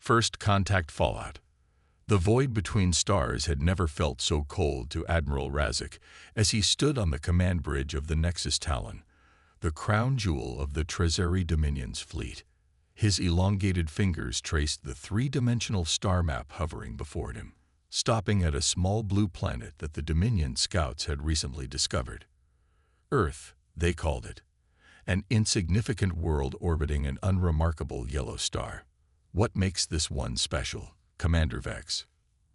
First contact fallout. The void between stars had never felt so cold to Admiral Razik as he stood on the command bridge of the Nexus Talon, the crown jewel of the Trezeri Dominion's fleet. His elongated fingers traced the three-dimensional star map hovering before him, stopping at a small blue planet that the Dominion scouts had recently discovered. Earth, they called it, an insignificant world orbiting an unremarkable yellow star. What makes this one special, Commander Vex?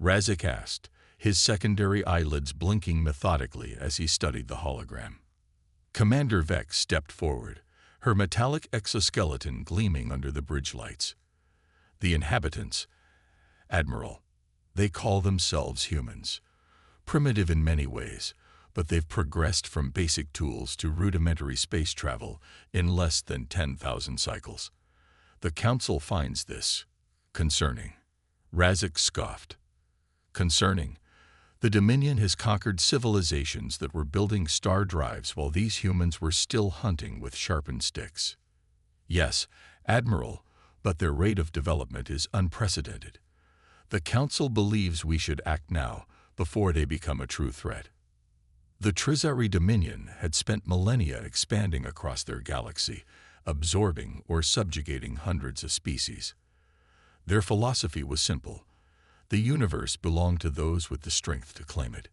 Razik asked, his secondary eyelids blinking methodically as he studied the hologram. Commander Vex stepped forward, her metallic exoskeleton gleaming under the bridge lights. The inhabitants, Admiral, they call themselves humans. Primitive in many ways, but they've progressed from basic tools to rudimentary space travel in less than 10,000 cycles. The Council finds this concerning. Razik scoffed. Concerning? The Dominion has conquered civilizations that were building star drives while these humans were still hunting with sharpened sticks. Yes, Admiral, but their rate of development is unprecedented. The Council believes we should act now, before they become a true threat. The Trezeri Dominion had spent millennia expanding across their galaxy, absorbing or subjugating hundreds of species. Their philosophy was simple. The universe belonged to those with the strength to claim it,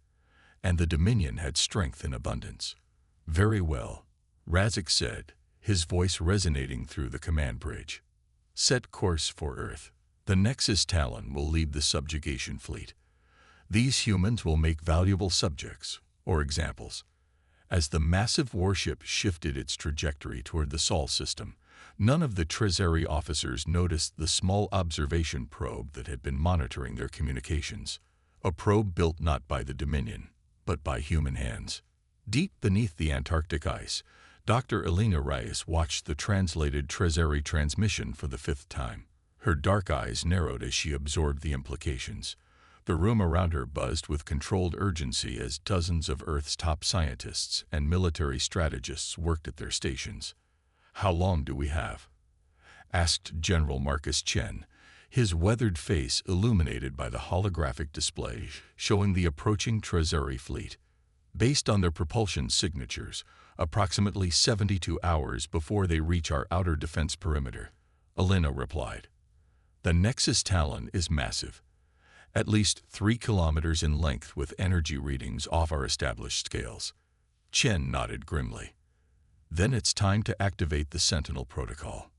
and the Dominion had strength in abundance. Very well, Razik said, his voice resonating through the command bridge. Set course for Earth. The Nexus Talon will lead the subjugation fleet. These humans will make valuable subjects, or examples. As the massive warship shifted its trajectory toward the Sol system, none of the Trezeri officers noticed the small observation probe that had been monitoring their communications, a probe built not by the Dominion, but by human hands. Deep beneath the Antarctic ice, Dr. Elena Reyes watched the translated Trezeri transmission for the 5th time. Her dark eyes narrowed as she absorbed the implications. The room around her buzzed with controlled urgency as dozens of Earth's top scientists and military strategists worked at their stations. "How long do we have?" asked General Marcus Chen, his weathered face illuminated by the holographic display showing the approaching Trezeri fleet. Based on their propulsion signatures, approximately 72 hours before they reach our outer defense perimeter, Elena replied. The Nexus Talon is massive, at least 3 kilometers in length with energy readings off our established scales. Chen nodded grimly. Then it's time to activate the Sentinel Protocol.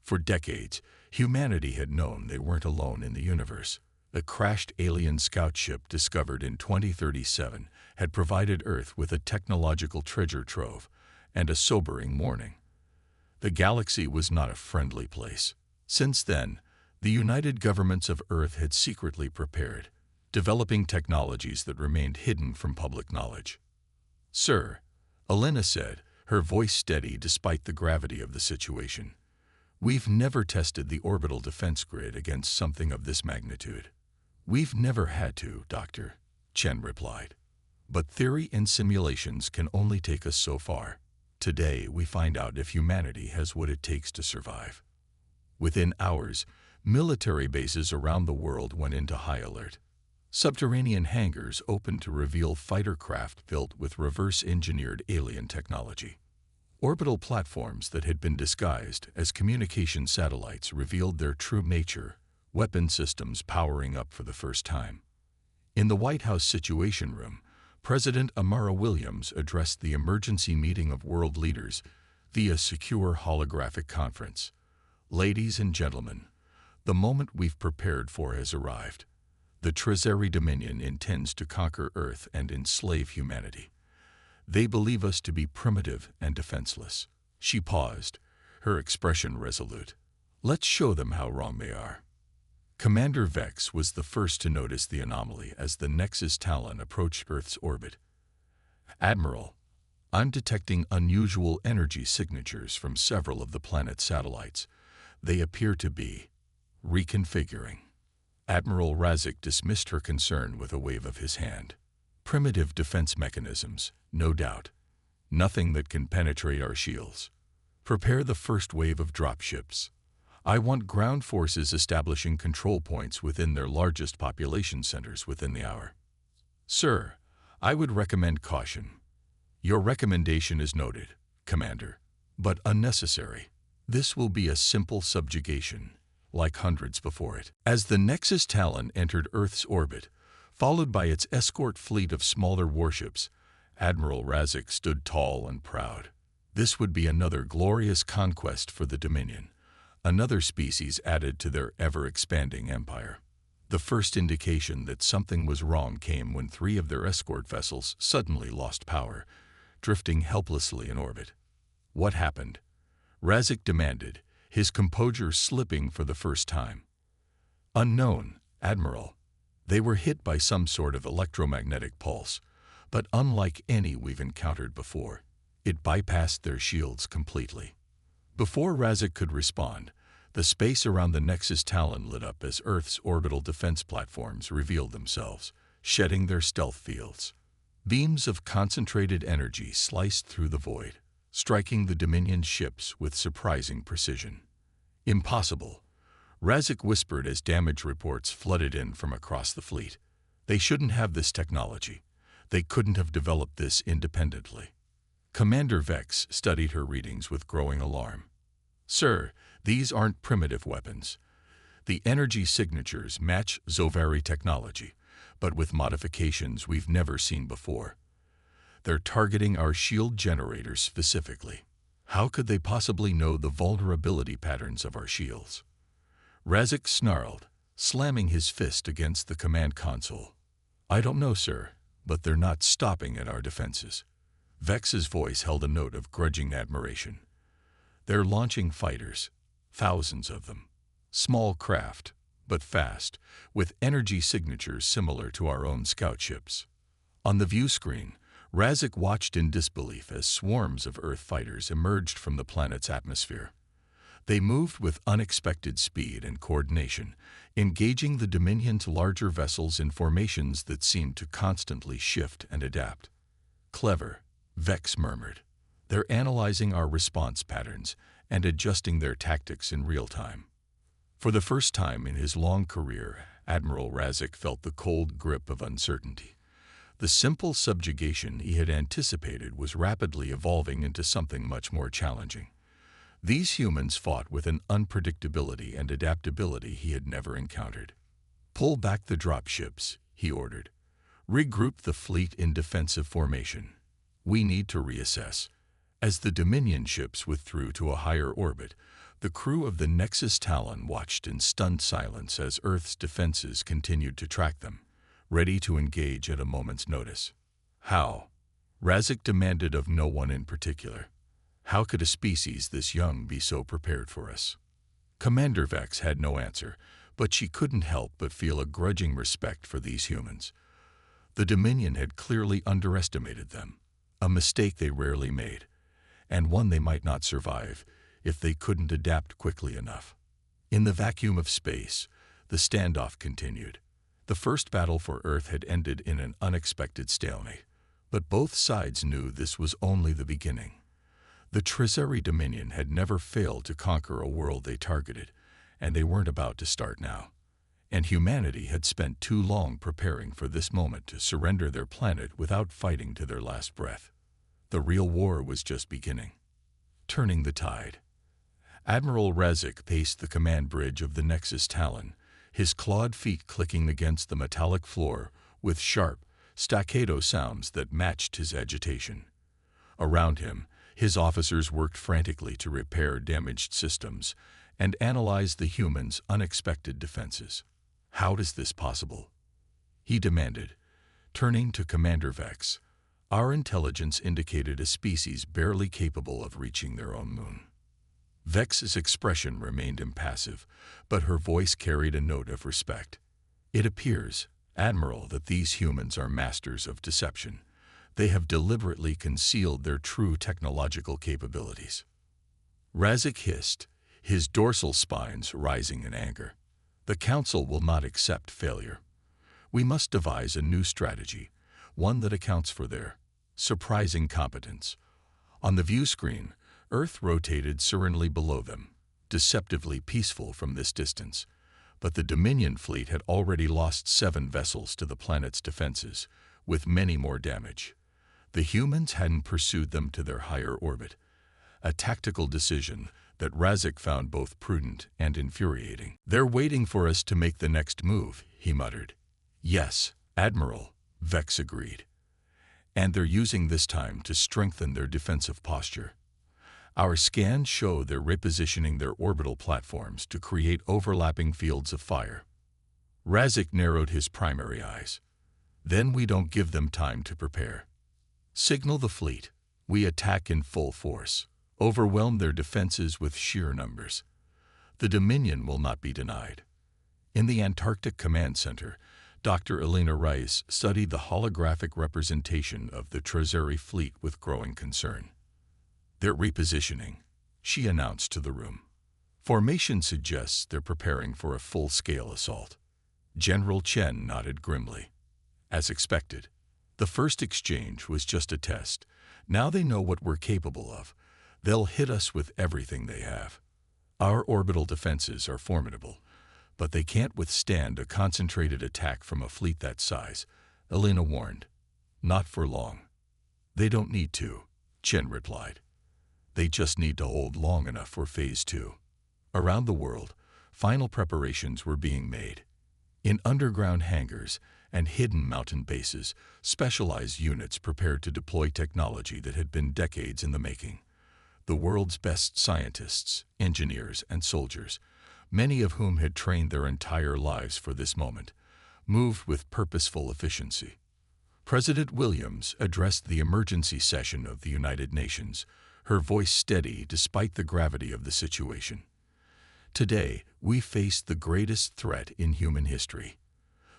For decades, humanity had known they weren't alone in the universe. A crashed alien scout ship discovered in 2037 had provided Earth with a technological treasure trove and a sobering warning. The galaxy was not a friendly place. Since then, the United Governments of Earth had secretly prepared, developing technologies that remained hidden from public knowledge. "Sir," Elena said, her voice steady despite the gravity of the situation, "we've never tested the orbital defense grid against something of this magnitude." "We've never had to, Doctor," Chen replied. "But theory and simulations can only take us so far. Today, we find out if humanity has what it takes to survive." Within hours, military bases around the world went into high alert. Subterranean hangars opened to reveal fighter craft built with reverse-engineered alien technology. Orbital platforms that had been disguised as communication satellites revealed their true nature, weapon systems powering up for the first time. In the White House Situation Room, President Amara Williams addressed the emergency meeting of world leaders via secure holographic conference. "Ladies and gentlemen, the moment we've prepared for has arrived. The Trezeri Dominion intends to conquer Earth and enslave humanity. They believe us to be primitive and defenseless." She paused, her expression resolute. "Let's show them how wrong they are." Commander Vex was the first to notice the anomaly as the Nexus Talon approached Earth's orbit. "Admiral, I'm detecting unusual energy signatures from several of the planet's satellites. They appear to be reconfiguring." Admiral Razik dismissed her concern with a wave of his hand. "Primitive defense mechanisms, no doubt. Nothing that can penetrate our shields. Prepare the first wave of dropships. I want ground forces establishing control points within their largest population centers within the hour. Sir, I would recommend caution. Your recommendation is noted, Commander, but unnecessary. This will be a simple subjugation, like hundreds before it. As the Nexus Talon entered Earth's orbit, followed by its escort fleet of smaller warships, Admiral Razik stood tall and proud. This would be another glorious conquest for the Dominion, another species added to their ever-expanding empire. The first indication that something was wrong came when 3 of their escort vessels suddenly lost power, drifting helplessly in orbit. What happened? Razik demanded, his composure slipping for the first time. Unknown, Admiral. They were hit by some sort of electromagnetic pulse, but unlike any we've encountered before, it bypassed their shields completely. Before Razik could respond, the space around the Nexus Talon lit up as Earth's orbital defense platforms revealed themselves, shedding their stealth fields. Beams of concentrated energy sliced through the void, striking the Dominion ships with surprising precision. Impossible, Razik whispered as damage reports flooded in from across the fleet. They shouldn't have this technology. They couldn't have developed this independently. Commander Vex studied her readings with growing alarm. Sir, these aren't primitive weapons. The energy signatures match Zovari technology, but with modifications we've never seen before. They're targeting our shield generators specifically. How could they possibly know the vulnerability patterns of our shields? Razik snarled, slamming his fist against the command console. I don't know, sir, but they're not stopping at our defenses. Vex's voice held a note of grudging admiration. They're launching fighters, thousands of them. Small craft, but fast, with energy signatures similar to our own scout ships. On the view screen, Razik watched in disbelief as swarms of Earth fighters emerged from the planet's atmosphere. They moved with unexpected speed and coordination, engaging the Dominion's larger vessels in formations that seemed to constantly shift and adapt. Clever, Vex murmured. They're analyzing our response patterns and adjusting their tactics in real time. For the first time in his long career, Admiral Razik felt the cold grip of uncertainty. The simple subjugation he had anticipated was rapidly evolving into something much more challenging. These humans fought with an unpredictability and adaptability he had never encountered. Pull back the dropships, he ordered. Regroup the fleet in defensive formation. We need to reassess. As the Dominion ships withdrew to a higher orbit, the crew of the Nexus Talon watched in stunned silence as Earth's defenses continued to track them, ready to engage at a moment's notice. How? Razik demanded of no one in particular. How could a species this young be so prepared for us? Commander Vex had no answer, but she couldn't help but feel a grudging respect for these humans. The Dominion had clearly underestimated them, a mistake they rarely made, and one they might not survive if they couldn't adapt quickly enough. In the vacuum of space, the standoff continued. The first battle for Earth had ended in an unexpected stalemate, but both sides knew this was only the beginning. The Trizeri Dominion had never failed to conquer a world they targeted, and they weren't about to start now. And humanity had spent too long preparing for this moment to surrender their planet without fighting to their last breath. The real war was just beginning. Turning the tide. Admiral Razik paced the command bridge of the Nexus Talon, his clawed feet clicking against the metallic floor with sharp, staccato sounds that matched his agitation. Around him, his officers worked frantically to repair damaged systems and analyze the humans' unexpected defenses. How is this possible? He demanded, turning to Commander Vex. Our intelligence indicated a species barely capable of reaching their own moon. Vex's expression remained impassive, but her voice carried a note of respect. It appears, Admiral, that these humans are masters of deception. They have deliberately concealed their true technological capabilities. Razik hissed, his dorsal spines rising in anger. The Council will not accept failure. We must devise a new strategy, one that accounts for their surprising competence. On the view screen, Earth rotated serenely below them, deceptively peaceful from this distance, but the Dominion fleet had already lost 7 vessels to the planet's defenses, with many more damage. The humans hadn't pursued them to their higher orbit, a tactical decision that Razek found both prudent and infuriating. "They're waiting for us to make the next move," he muttered. "Yes, Admiral," Vex agreed. "And they're using this time to strengthen their defensive posture. Our scans show they're repositioning their orbital platforms to create overlapping fields of fire." Razek narrowed his primary eyes. "Then we don't give them time to prepare. Signal the fleet. We attack in full force. Overwhelm their defenses with sheer numbers. The Dominion will not be denied." In the Antarctic Command Center, Dr. Elena Rice studied the holographic representation of the Trezeri fleet with growing concern. "They're repositioning," she announced to the room. "Formation suggests they're preparing for a full-scale assault." General Chen nodded grimly. "As expected. The first exchange was just a test. Now they know what we're capable of. They'll hit us with everything they have. Our orbital defenses are formidable, but they can't withstand a concentrated attack from a fleet that size," Elena warned. "Not for long." "They don't need to," Chen replied. "They just need to hold long enough for Phase 2. Around the world, final preparations were being made. In underground hangars and hidden mountain bases, specialized units prepared to deploy technology that had been decades in the making. The world's best scientists, engineers, and soldiers, many of whom had trained their entire lives for this moment, moved with purposeful efficiency. President Williams addressed the emergency session of the United Nations, her voice steady despite the gravity of the situation. "Today, we face the greatest threat in human history.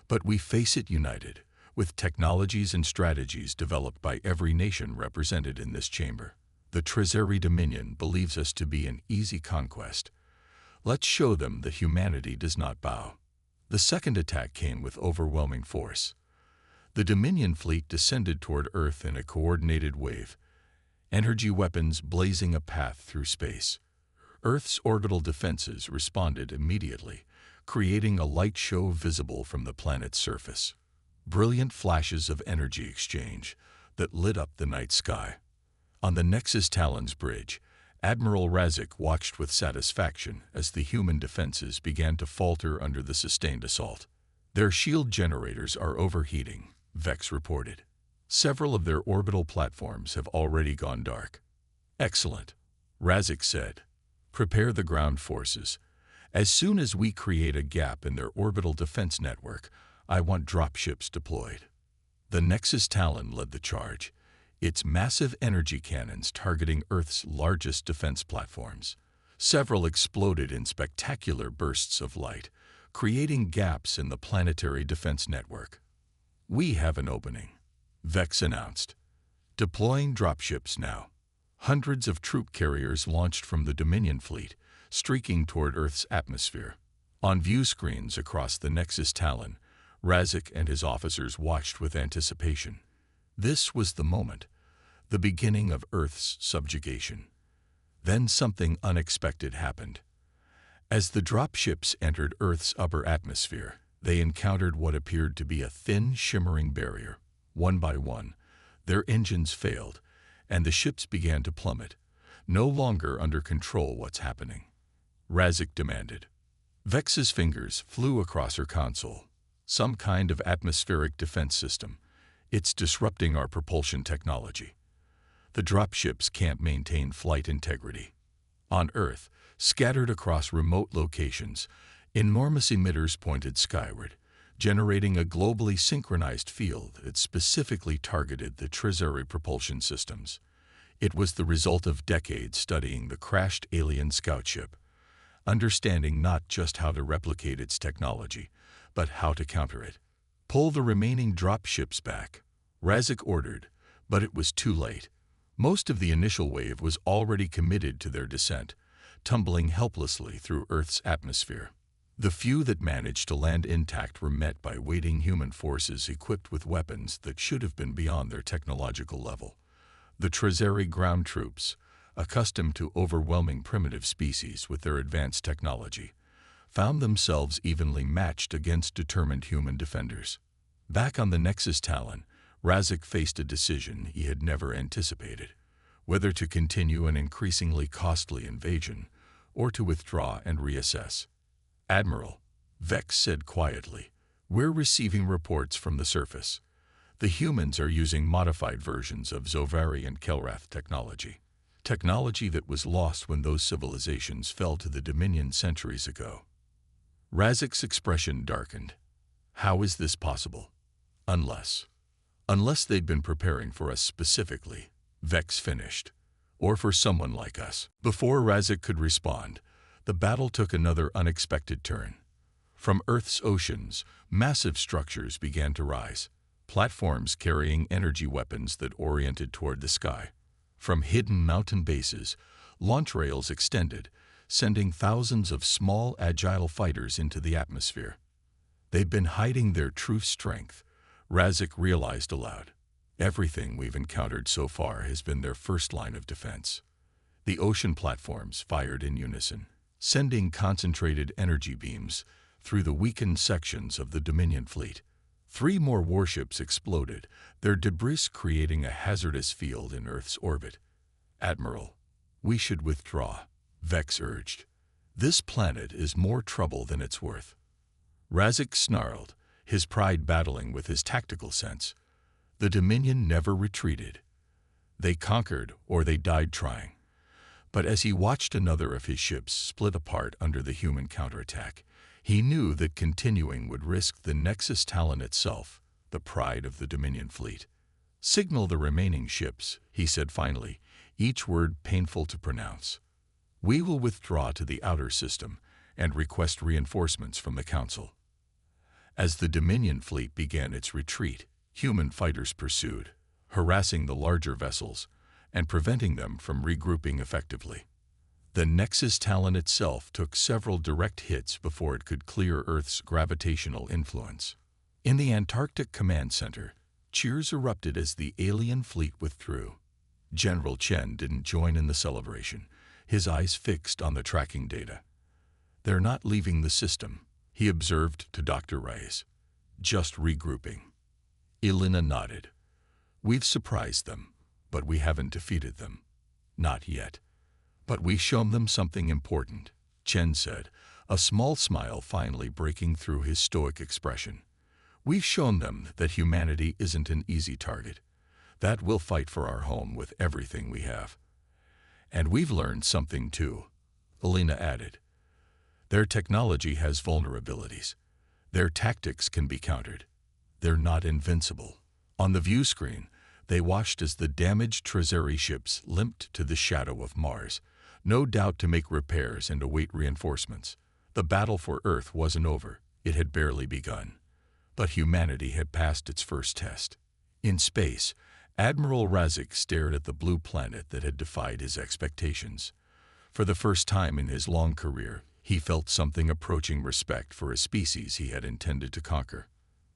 But we face it united, with technologies and strategies developed by every nation represented in this chamber. The Trezeri Dominion believes us to be an easy conquest. Let's show them that humanity does not bow." The second attack came with overwhelming force. The Dominion fleet descended toward Earth in a coordinated wave, energy weapons blazing a path through space. Earth's orbital defenses responded immediately, creating a light show visible from the planet's surface. Brilliant flashes of energy exchange that lit up the night sky. On the Nexus Talon's bridge, Admiral Razek watched with satisfaction as the human defenses began to falter under the sustained assault. "Their shield generators are overheating," Vex reported. "Several of their orbital platforms have already gone dark." "Excellent," Razek said. "Prepare the ground forces. As soon as we create a gap in their orbital defense network, I want dropships deployed." The Nexus Talon led the charge, its massive energy cannons targeting Earth's largest defense platforms. Several exploded in spectacular bursts of light, creating gaps in the planetary defense network. "We have an opening," Vex announced. "Deploying dropships now." Hundreds of troop carriers launched from the Dominion fleet, streaking toward Earth's atmosphere. On view screens across the Nexus Talon, Razek and his officers watched with anticipation. This was the moment, the beginning of Earth's subjugation. Then something unexpected happened. As the dropships entered Earth's upper atmosphere, they encountered what appeared to be a thin, shimmering barrier. One by one, their engines failed, and the ships began to plummet, no longer under control. "What's happening?" Razek demanded. Vex's fingers flew across her console. "Some kind of atmospheric defense system. It's disrupting our propulsion technology. The dropships can't maintain flight integrity." On Earth, scattered across remote locations, enormous emitters pointed skyward, generating a globally synchronized field that specifically targeted the Trezeri propulsion systems. It was the result of decades studying the crashed alien scout ship, understanding not just how to replicate its technology, but how to counter it. "Pull the remaining dropships back," Razek ordered, but it was too late. Most of the initial wave was already committed to their descent, tumbling helplessly through Earth's atmosphere. The few that managed to land intact were met by waiting human forces equipped with weapons that should have been beyond their technological level. The Trezeri ground troops, accustomed to overwhelming primitive species with their advanced technology, found themselves evenly matched against determined human defenders. Back on the Nexus Talon, Razak faced a decision he had never anticipated: whether to continue an increasingly costly invasion or to withdraw and reassess. "Admiral," Vex said quietly, "we're receiving reports from the surface. The humans are using modified versions of Zovari and Kelrath technology that was lost when those civilizations fell to the Dominion centuries ago." Razak's expression darkened. "How is this possible?" Unless they'd been preparing for us specifically," Vex finished. "Or for someone like us." Before Razak could respond, the battle took another unexpected turn. From Earth's oceans, massive structures began to rise, platforms carrying energy weapons that oriented toward the sky. From hidden mountain bases, launch rails extended, sending thousands of small, agile fighters into the atmosphere. They'd been hiding their true strength, Razak realized aloud. Everything we've encountered so far has been their first line of defense. The ocean platforms fired in unison, sending concentrated energy beams through the weakened sections of the Dominion fleet. 3 more warships exploded, their debris creating a hazardous field in Earth's orbit. "Admiral, we should withdraw," Vex urged. "This planet is more trouble than it's worth." Razak snarled, his pride battling with his tactical sense. The Dominion never retreated. They conquered or they died trying. But as he watched another of his ships split apart under the human counterattack, he knew that continuing would risk the Nexus Talon itself, the pride of the Dominion fleet. "Signal the remaining ships," he said finally, each word painful to pronounce. "We will withdraw to the outer system and request reinforcements from the Council." As the Dominion fleet began its retreat, human fighters pursued, harassing the larger vessels and preventing them from regrouping effectively. The Nexus Talon itself took several direct hits before it could clear Earth's gravitational influence. In the Antarctic Command Center, cheers erupted as the alien fleet withdrew. General Chen didn't join in the celebration, his eyes fixed on the tracking data. "They're not leaving the system," he observed to Dr. Reyes. "Just regrouping." Elena nodded. "We've surprised them, but we haven't defeated them. Not yet. But we've shown them something important," Chen said, a small smile finally breaking through his stoic expression. "We've shown them that humanity isn't an easy target, that we'll fight for our home with everything we have." "And we've learned something too," Elena added. "Their technology has vulnerabilities. Their tactics can be countered. They're not invincible." On the view screen, they watched as the damaged Trazeri ships limped to the shadow of Mars, no doubt to make repairs and await reinforcements. The battle for Earth wasn't over, it had barely begun. But humanity had passed its first test. In space, Admiral Razak stared at the blue planet that had defied his expectations. For the first time in his long career, he felt something approaching respect for a species he had intended to conquer.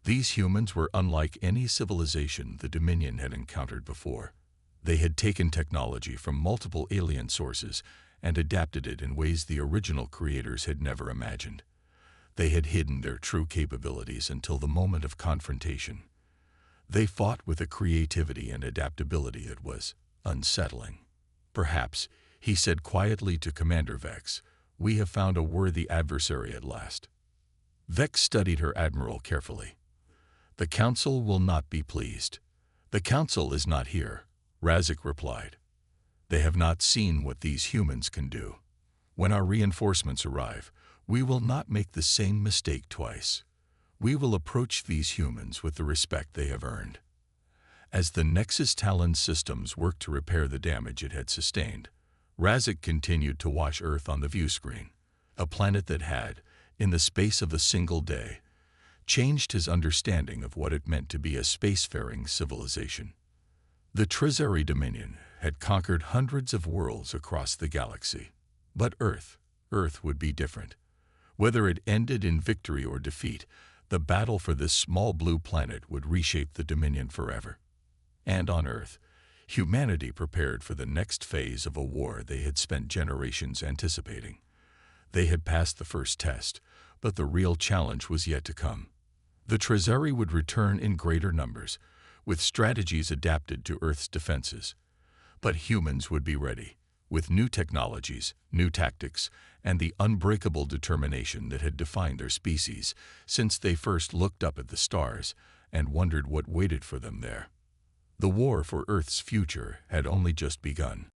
These humans were unlike any civilization the Dominion had encountered before. They had taken technology from multiple alien sources and adapted it in ways the original creators had never imagined. They had hidden their true capabilities until the moment of confrontation. They fought with a creativity and adaptability that was unsettling. "Perhaps," he said quietly to Commander Vex, "we have found a worthy adversary at last." Vex studied her admiral carefully. "The Council will not be pleased." "The Council is not here," Razak replied. "They have not seen what these humans can do. When our reinforcements arrive, we will not make the same mistake twice. We will approach these humans with the respect they have earned." As the Nexus Talon systems worked to repair the damage it had sustained, Razak continued to watch Earth on the view screen, a planet that had, in the space of a single day, changed his understanding of what it meant to be a spacefaring civilization. The Trazeri Dominion had conquered hundreds of worlds across the galaxy. But Earth would be different. Whether it ended in victory or defeat, the battle for this small blue planet would reshape the Dominion forever. And on Earth, Humanity prepared for the next phase of a war they had spent generations anticipating. They had passed the first test, but the real challenge was yet to come. The Trezeri would return in greater numbers, with strategies adapted to Earth's defenses. But humans would be ready, with new technologies, new tactics, and the unbreakable determination that had defined their species since they first looked up at the stars and wondered what waited for them there. The war for Earth's future had only just begun.